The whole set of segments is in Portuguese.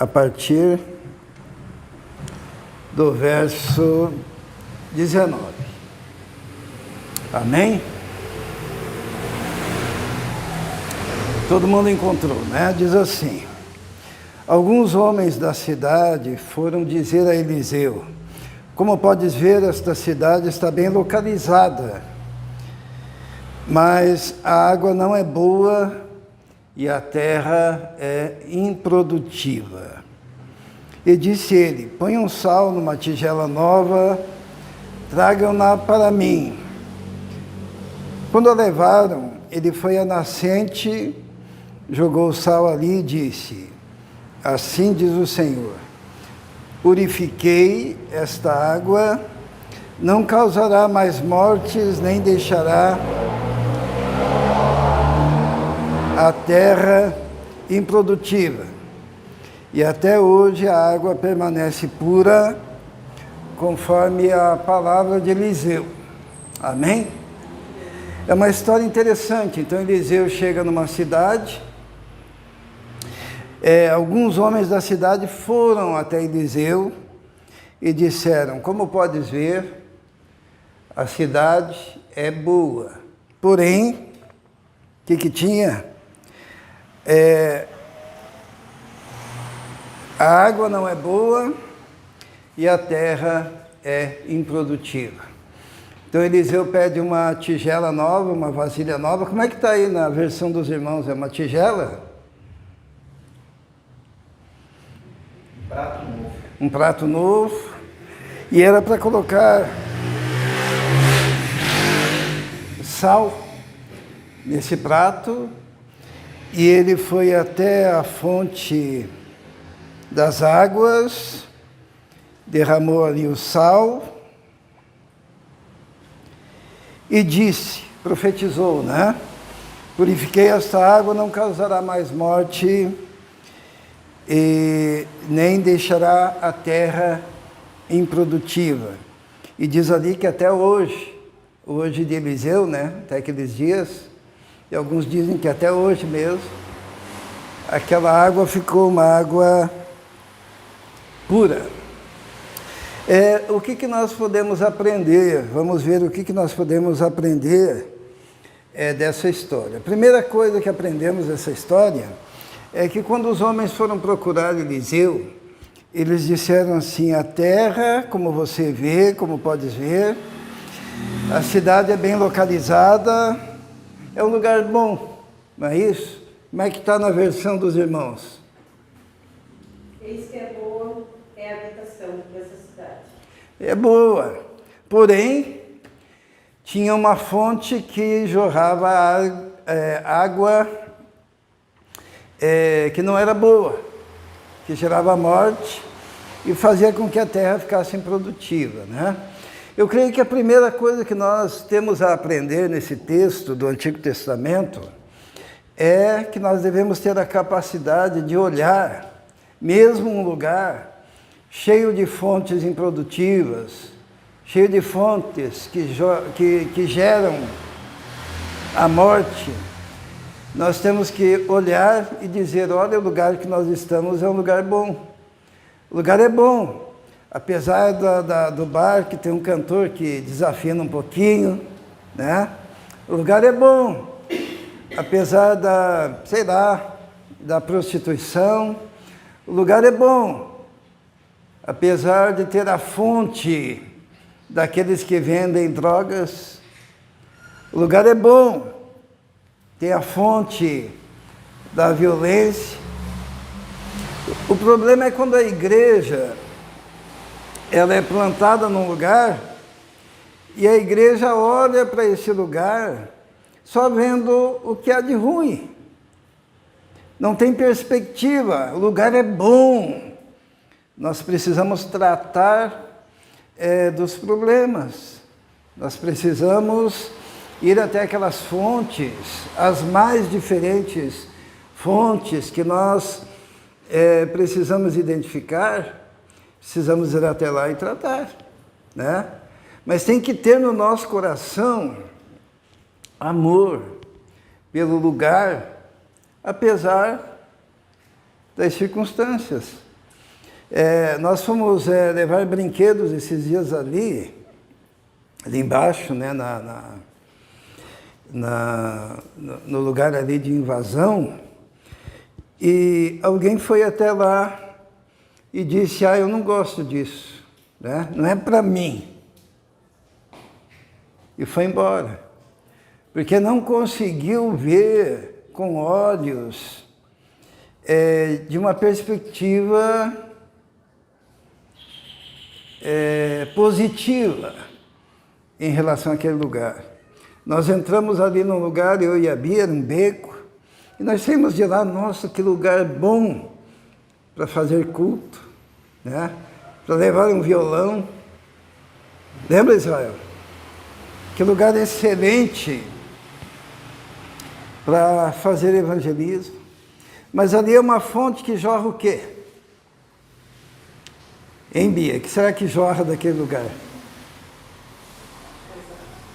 a partir do verso 19. Amém? Todo mundo encontrou, né? Diz assim: alguns homens da cidade foram dizer a Eliseu: como podes ver, esta cidade está bem localizada, mas a água não é boa e a terra é improdutiva. E disse ele: ponham sal numa tigela nova, tragam-na para mim. Quando a levaram, ele foi à nascente, jogou o sal ali e disse: assim diz o Senhor, purifiquei esta água, não causará mais mortes, nem deixará a terra improdutiva. E até hoje a água permanece pura, conforme a palavra de Eliseu. Amém? É uma história interessante. Então Eliseu chega numa cidade, alguns homens da cidade foram até Eliseu e disseram: como podes ver, a cidade é boa. Porém, o que tinha? A água não é boa e a terra é improdutiva. Então Eliseu pede uma tigela nova, uma vasilha nova. Como é que está aí na versão dos irmãos? É uma tigela? Prato novo. Um prato novo. E era para colocar sal nesse prato. E ele foi até a fonte das águas, derramou ali o sal e disse, profetizou, né? Purifiquei esta água, não causará mais morte e nem deixará a terra improdutiva. E diz ali que até hoje de Eliseu, né? Até aqueles dias, e alguns dizem que até hoje mesmo, aquela água ficou uma água pura. O que nós podemos aprender? Vamos ver o que nós podemos aprender dessa história. A primeira coisa que aprendemos dessa história é que quando os homens foram procurar Eliseu, eles disseram assim: a terra, como você vê, como podes ver, a cidade é bem localizada, é um lugar bom, não é isso? Como é que está na versão dos irmãos? Eis que é boa é a habitação dessa cidade. É boa, porém, tinha uma fonte que jorrava água que não era boa, que gerava morte e fazia com que a terra ficasse improdutiva, né? Eu creio que a primeira coisa que nós temos a aprender nesse texto do Antigo Testamento é que nós devemos ter a capacidade de olhar, mesmo um lugar cheio de fontes improdutivas, cheio de fontes que geram a morte, nós temos que olhar e dizer: olha, o lugar que nós estamos é um lugar bom. O lugar é bom, apesar do bar que tem um cantor que desafina um pouquinho, né? O lugar é bom, apesar da prostituição. O lugar é bom, apesar de ter a fonte daqueles que vendem drogas. O lugar é bom, tem a fonte da violência. O problema é quando a igreja ela é plantada num lugar e a igreja olha para esse lugar só vendo o que há de ruim. Não tem perspectiva. O lugar é bom. Nós precisamos tratar dos problemas. Nós precisamos ir até aquelas fontes, as mais diferentes fontes que nós precisamos identificar, precisamos ir até lá e tratar, né? Mas tem que ter no nosso coração amor pelo lugar, apesar das circunstâncias. Nós fomos levar brinquedos esses dias ali embaixo, né, no lugar ali de invasão, e alguém foi até lá e disse, eu não gosto disso, né? Não é para mim. E foi embora, porque não conseguiu ver com olhos de uma perspectiva positiva em relação àquele lugar. Nós entramos ali num lugar, eu e a Bia, num beco, e nós saímos de lá, nossa, que lugar bom para fazer culto, né? Para levar um violão. Lembra, Israel? Que lugar excelente para fazer evangelismo. Mas ali é uma fonte que jorra o quê? Hein, Bia? O que será que jorra daquele lugar?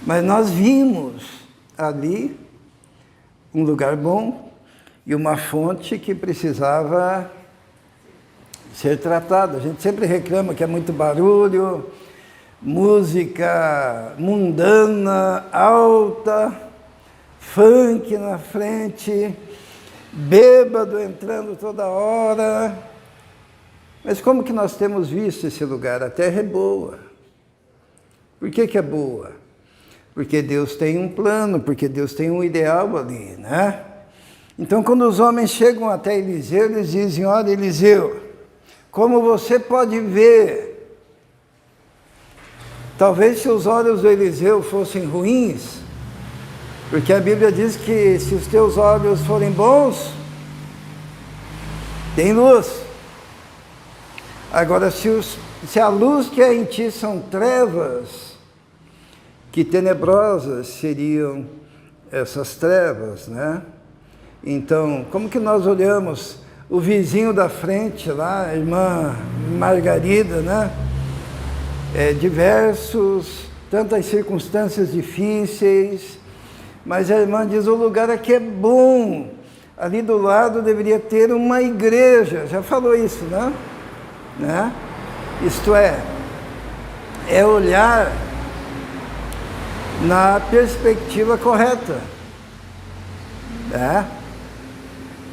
Mas nós vimos ali um lugar bom e uma fonte que precisava ser tratada. A gente sempre reclama que é muito barulho, música mundana, alta, funk na frente, bêbado entrando toda hora. Mas como que nós temos visto esse lugar? A terra é boa. Por que é boa? Porque Deus tem um plano, porque Deus tem um ideal ali, né? Então, quando os homens chegam até Eliseu, eles dizem, olha, Eliseu, como você pode ver, talvez se os olhos do Eliseu fossem ruins, porque a Bíblia diz que se os teus olhos forem bons, tem luz. Agora, se a luz que é em ti são trevas, que tenebrosas seriam essas trevas, né? Então, como que nós olhamos o vizinho da frente lá, a irmã Margarida, né? Tantas circunstâncias difíceis, mas a irmã diz, o lugar aqui é bom, ali do lado deveria ter uma igreja, já falou isso, né? Isto é olhar na perspectiva correta.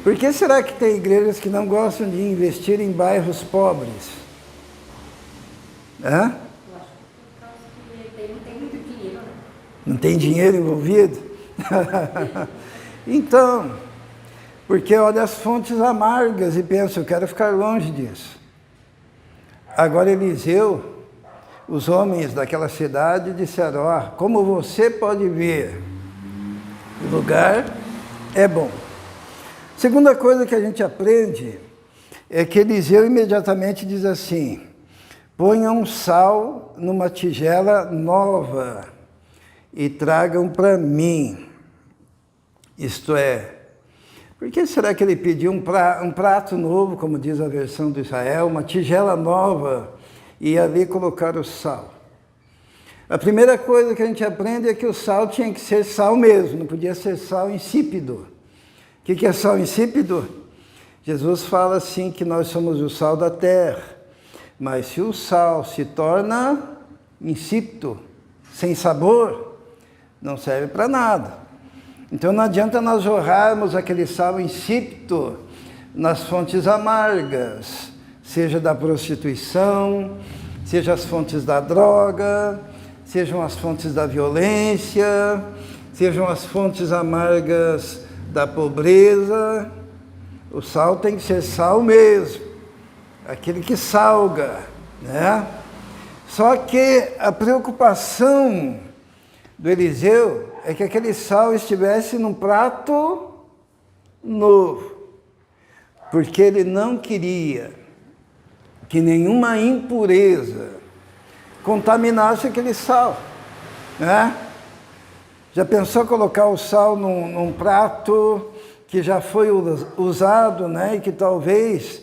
Por que será que tem igrejas que não gostam de investir em bairros pobres? Eu acho que por causa que não tem muito dinheiro, né? Não tem dinheiro envolvido? Então, porque olha as fontes amargas e pensa, eu quero ficar longe disso. Agora Eliseu, os homens daquela cidade disseram, como você pode ver, o lugar é bom. Segunda coisa que a gente aprende é que Eliseu imediatamente diz assim, ponham sal numa tigela nova e tragam para mim. Isto é, por que será que ele pediu um prato novo, como diz a versão do Israel, uma tigela nova, e ali colocar o sal? A primeira coisa que a gente aprende é que o sal tinha que ser sal mesmo, não podia ser sal insípido. O que é sal insípido? Jesus fala assim que nós somos o sal da terra, mas se o sal se torna insípido, sem sabor, não serve para nada. Então não adianta nós jorrarmos aquele sal insípido nas fontes amargas, seja da prostituição, seja as fontes da droga, sejam as fontes da violência, sejam as fontes amargas da pobreza. O sal tem que ser sal mesmo, aquele que salga, né? Só que a preocupação do Eliseu é que aquele sal estivesse num prato novo, porque ele não queria que nenhuma impureza contaminasse aquele sal, né? Já pensou colocar o sal num prato que já foi usado, né? E que talvez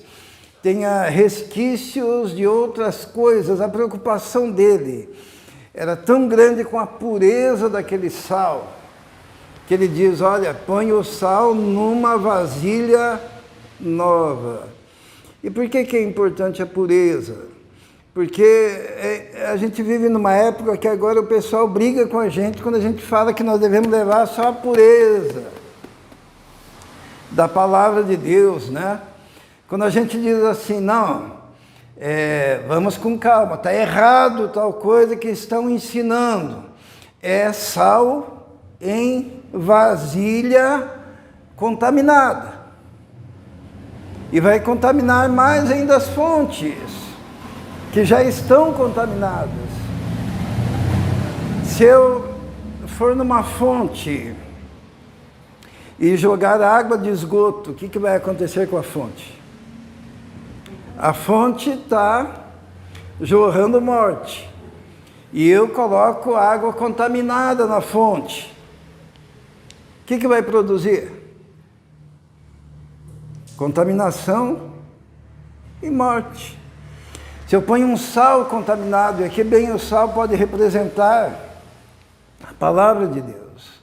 tenha resquícios de outras coisas? A preocupação dele era tão grande com a pureza daquele sal, que ele diz, olha, põe o sal numa vasilha nova. E por que é importante a pureza? Porque a gente vive numa época que agora o pessoal briga com a gente quando a gente fala que nós devemos levar só a pureza da palavra de Deus, né? Quando a gente diz assim, não, vamos com calma, está errado tal coisa que estão ensinando. É sal em vasilha contaminada. E vai contaminar mais ainda as fontes, que já estão contaminadas. Se eu for numa fonte e jogar água de esgoto, o que vai acontecer com a fonte? A fonte está jorrando morte. E eu coloco água contaminada na fonte. O que vai produzir? Contaminação e morte. Se eu ponho um sal contaminado, e aqui bem o sal pode representar a palavra de Deus.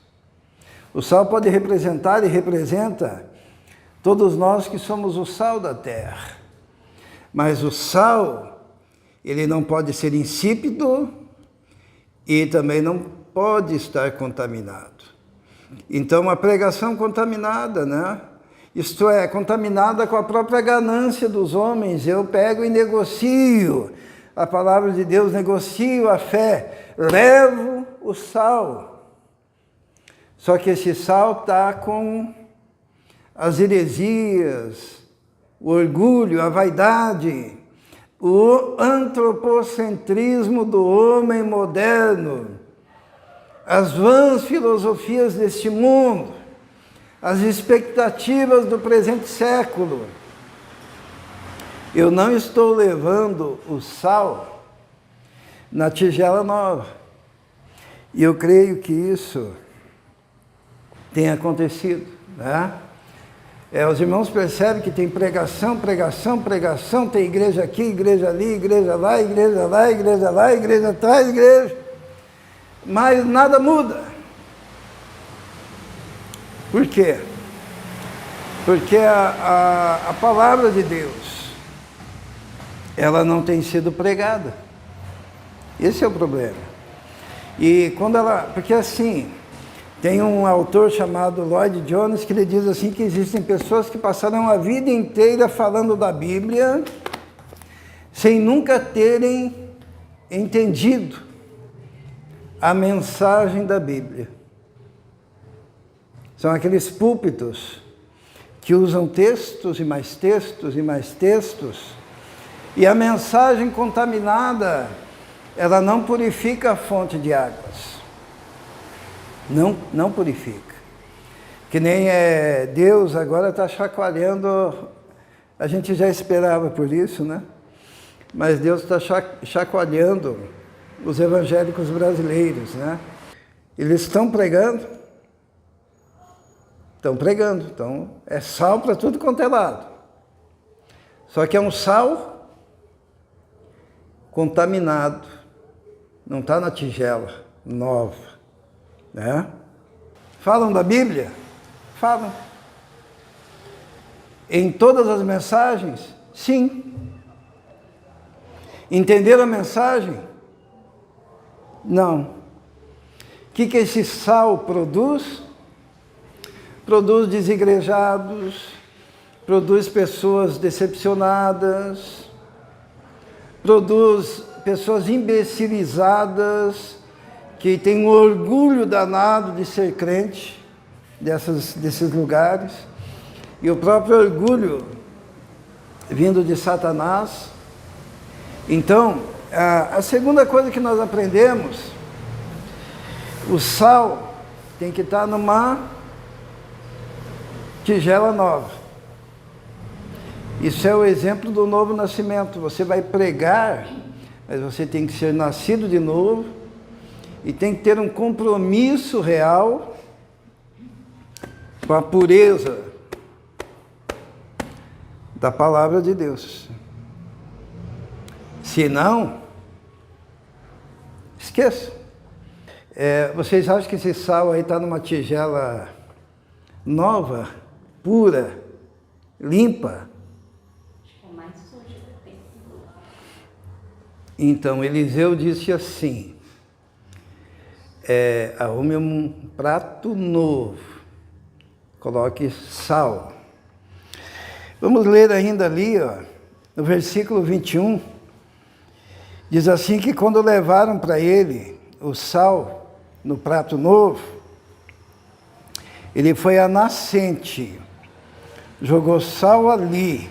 O sal pode representar e representa todos nós que somos o sal da terra. Mas o sal, ele não pode ser insípido e também não pode estar contaminado. Então, a pregação contaminada, né? Isto é, contaminada com a própria ganância dos homens. Eu pego e negocio a palavra de Deus, negocio a fé, levo o sal. Só que esse sal está com as heresias, o orgulho, a vaidade, o antropocentrismo do homem moderno, as vãs filosofias deste mundo, as expectativas do presente século. Eu não estou levando o sal na tigela nova. E eu creio que isso tem acontecido, né? Os irmãos percebem que tem pregação, tem igreja aqui, igreja ali, igreja lá, igreja lá, igreja lá, igreja atrás, igreja. Mas nada muda. Por quê? Porque a palavra de Deus, ela não tem sido pregada. Esse é o problema. E quando porque assim, tem um autor chamado Lloyd Jones que ele diz assim que existem pessoas que passaram a vida inteira falando da Bíblia sem nunca terem entendido a mensagem da Bíblia. São aqueles púlpitos que usam textos e mais textos e mais textos, e a mensagem contaminada, ela não purifica a fonte de águas. Não purifica. Que nem Deus agora está chacoalhando, a gente já esperava por isso, né? Mas Deus está chacoalhando os evangélicos brasileiros, né? Eles estão pregando, então é sal para tudo quanto é lado. Só que é um sal contaminado, não está na tigela nova, né? Falam da Bíblia? Falam. Em todas as mensagens? Sim. Entenderam a mensagem? Não. O que esse sal produz? Produz desigrejados, produz pessoas decepcionadas, produz pessoas imbecilizadas, que têm um orgulho danado de ser crente desses lugares, e o próprio orgulho vindo de Satanás. Então, a segunda coisa que nós aprendemos, o sal tem que estar numa tigela nova. Isso é o exemplo do novo nascimento. Você vai pregar, mas você tem que ser nascido de novo e tem que ter um compromisso real com a pureza da palavra de Deus. Se não, esqueça. Vocês acham que esse sal aí está numa tigela nova, pura, limpa? É mais Então Eliseu disse assim, arrume um prato novo, coloque sal. Vamos ler ainda ali, ó, no versículo 21, diz assim que quando levaram para ele o sal no prato novo, ele foi à nascente, jogou sal ali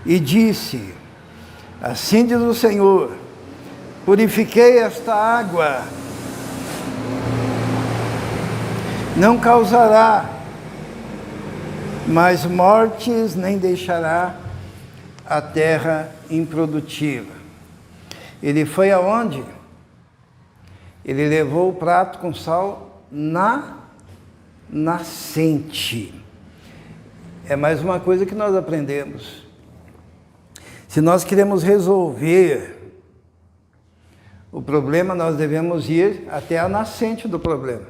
e disse, assim diz o Senhor, purifiquei esta água, não causará mais mortes, nem deixará a terra improdutiva. Ele foi aonde? Ele levou o prato com sal na nascente. É mais uma coisa que nós aprendemos. Se nós queremos resolver o problema, nós devemos ir até a nascente do problema,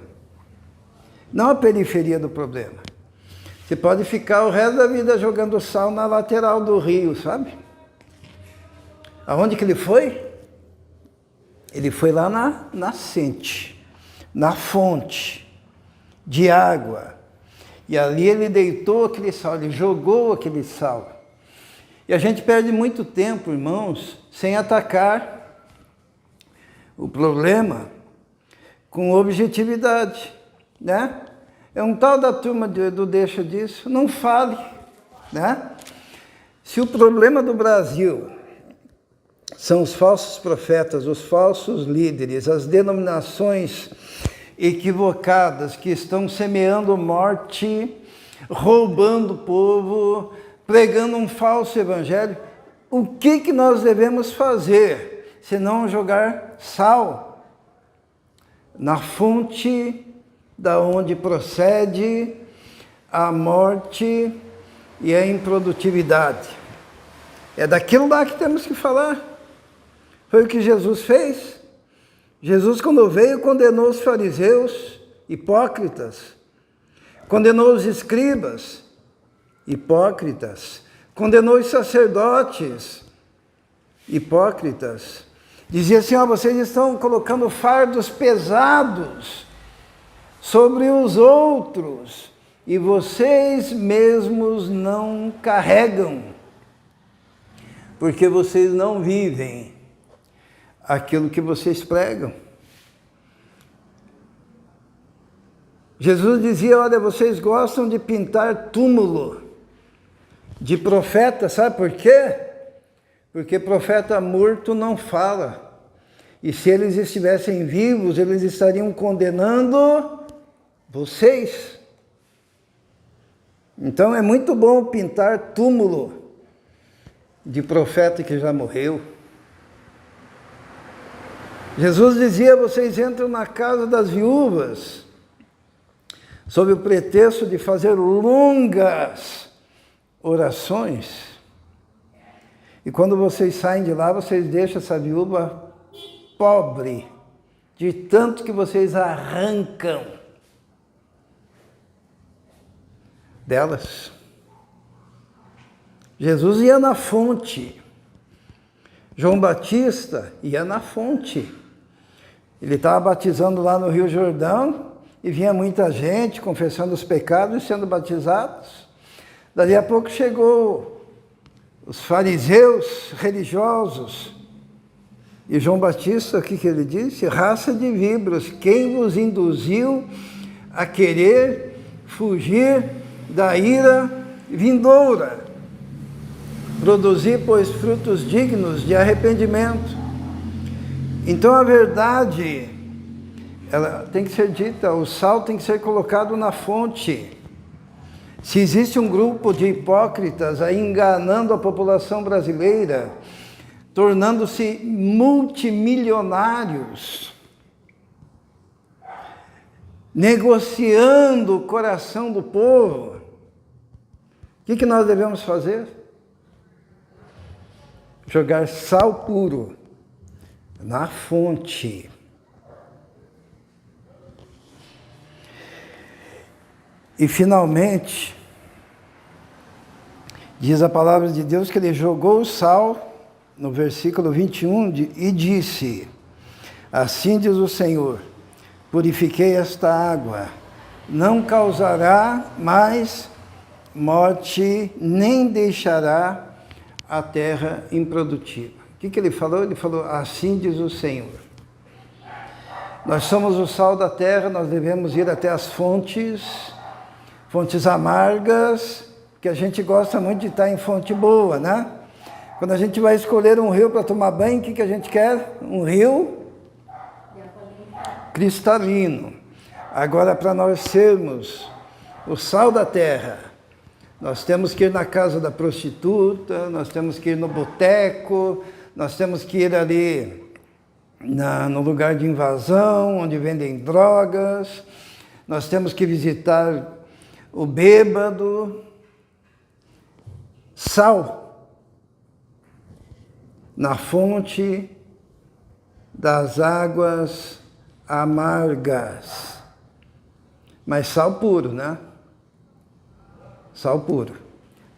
não a periferia do problema. Você pode ficar o resto da vida jogando sal na lateral do rio, sabe? Aonde que ele foi? Ele foi lá na nascente, na fonte de água. E ali ele deitou aquele sal, ele jogou aquele sal. E a gente perde muito tempo, irmãos, sem atacar o problema com objetividade, né? É um tal da turma do deixa disso, não fale, né? Se o problema do Brasil são os falsos profetas, os falsos líderes, as denominações equivocadas que estão semeando morte, roubando o povo, pregando um falso evangelho, o que nós devemos fazer, se não jogar sal na fonte da onde procede a morte e a improdutividade? É daquilo lá que temos que falar. Foi o que Jesus fez. Jesus, quando veio, condenou os fariseus, hipócritas, condenou os escribas, hipócritas, condenou os sacerdotes, hipócritas. Dizia assim, ó, vocês estão colocando fardos pesados sobre os outros, e vocês mesmos não carregam, porque vocês não vivem aquilo que vocês pregam. Jesus dizia, olha, vocês gostam de pintar túmulo de profeta, sabe por quê? Porque profeta morto não fala, e se eles estivessem vivos, eles estariam condenando vocês. Então é muito bom pintar túmulo de profeta que já morreu. Jesus dizia, vocês entram na casa das viúvas, sob o pretexto de fazer longas orações, e quando vocês saem de lá, vocês deixam essa viúva pobre, de tanto que vocês arrancam delas. Jesus ia na fonte. João Batista ia na fonte. Ele estava batizando lá no Rio Jordão e vinha muita gente confessando os pecados e sendo batizados. Dali a pouco chegou os fariseus religiosos. E João Batista, o que ele disse? Raça de víboras, quem vos induziu a querer fugir da ira vindoura? Produzir, pois, frutos dignos de arrependimento. Então a verdade, ela tem que ser dita, o sal tem que ser colocado na fonte. Se existe um grupo de hipócritas aí enganando a população brasileira, tornando-se multimilionários, negociando o coração do povo, o que nós devemos fazer? Jogar sal puro na fonte. E finalmente, diz a palavra de Deus que ele jogou o sal no versículo 21, e disse: assim diz o Senhor, purifiquei esta água, não causará mais morte, nem deixará a terra improdutiva. O que ele falou? Ele falou, assim diz o Senhor. Nós somos o sal da terra, nós devemos ir até as fontes amargas, que a gente gosta muito de estar em fonte boa, né? Quando a gente vai escolher um rio para tomar banho, o que a gente quer? Um rio cristalino. Agora, para nós sermos o sal da terra, nós temos que ir na casa da prostituta, nós temos que ir no boteco, nós temos que ir ali no lugar de invasão, onde vendem drogas, nós temos que visitar o bêbado. Sal na fonte das águas amargas, mas sal puro, né? Sal puro.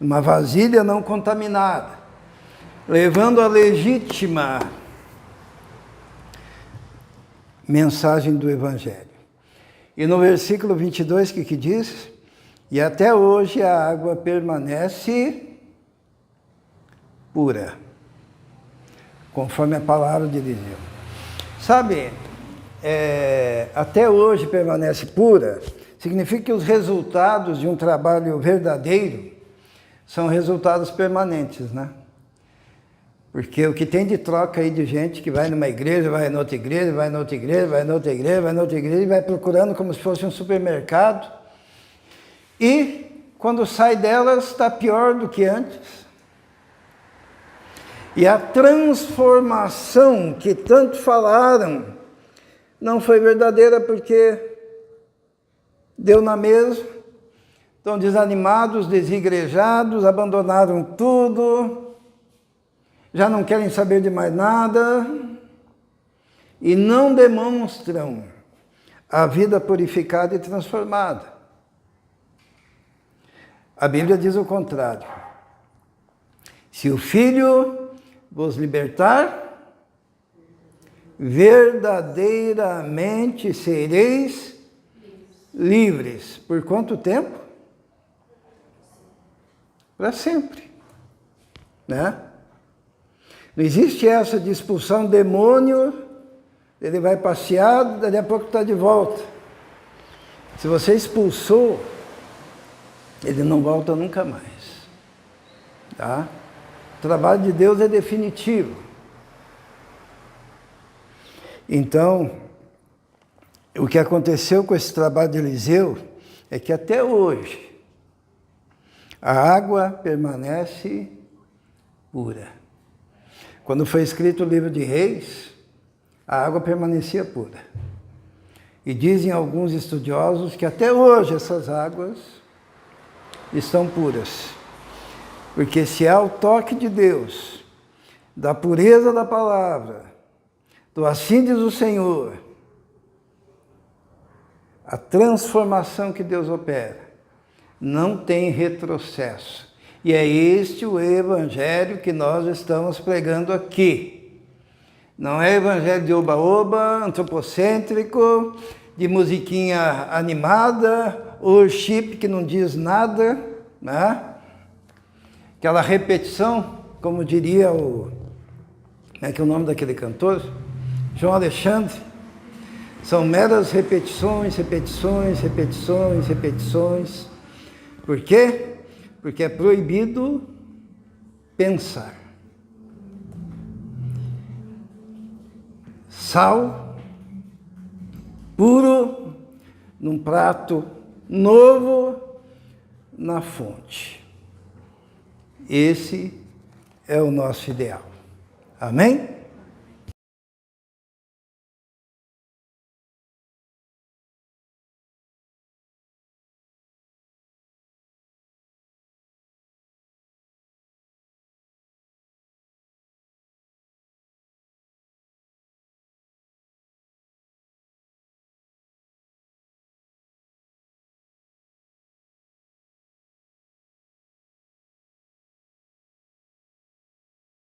Uma vasilha não contaminada, levando a legítima mensagem do Evangelho. E no versículo 22, o que diz? E até hoje a água permanece pura, conforme a palavra de Eliseu. Sabe, até hoje permanece pura, significa que os resultados de um trabalho verdadeiro são resultados permanentes, né? Porque o que tem de troca aí de gente que vai numa igreja, vai na outra igreja, vai na outra igreja, vai na outra igreja, vai na outra igreja, e vai procurando como se fosse um supermercado. E quando sai delas, está pior do que antes. E a transformação que tanto falaram não foi verdadeira, porque deu na mesma. Estão desanimados, desigrejados, abandonaram tudo, já não querem saber de mais nada e não demonstram a vida purificada e transformada. A Bíblia diz o contrário. Se o Filho vos libertar, verdadeiramente sereis livres. Por quanto tempo? Para sempre, né? Não existe essa de expulsar um demônio, ele vai passear, daqui a pouco está de volta. Se você expulsou, ele não volta nunca mais, tá? O trabalho de Deus é definitivo. Então, o que aconteceu com esse trabalho de Eliseu é que até hoje a água permanece pura. Quando foi escrito o livro de Reis, a água permanecia pura. E dizem alguns estudiosos que até hoje essas águas estão puras. Porque se há o toque de Deus, da pureza da palavra, do assim diz o Senhor, a transformação que Deus opera, não tem retrocesso. E é este o evangelho que nós estamos pregando aqui. Não é evangelho de oba-oba, antropocêntrico, de musiquinha animada, worship que não diz nada, né? Aquela repetição, como diria como é que é o nome daquele cantor? João Alexandre. São meras repetições, repetições, repetições, repetições. Por quê? Porque é proibido pensar. Sal puro num prato novo na fonte. Esse é o nosso ideal. Amém?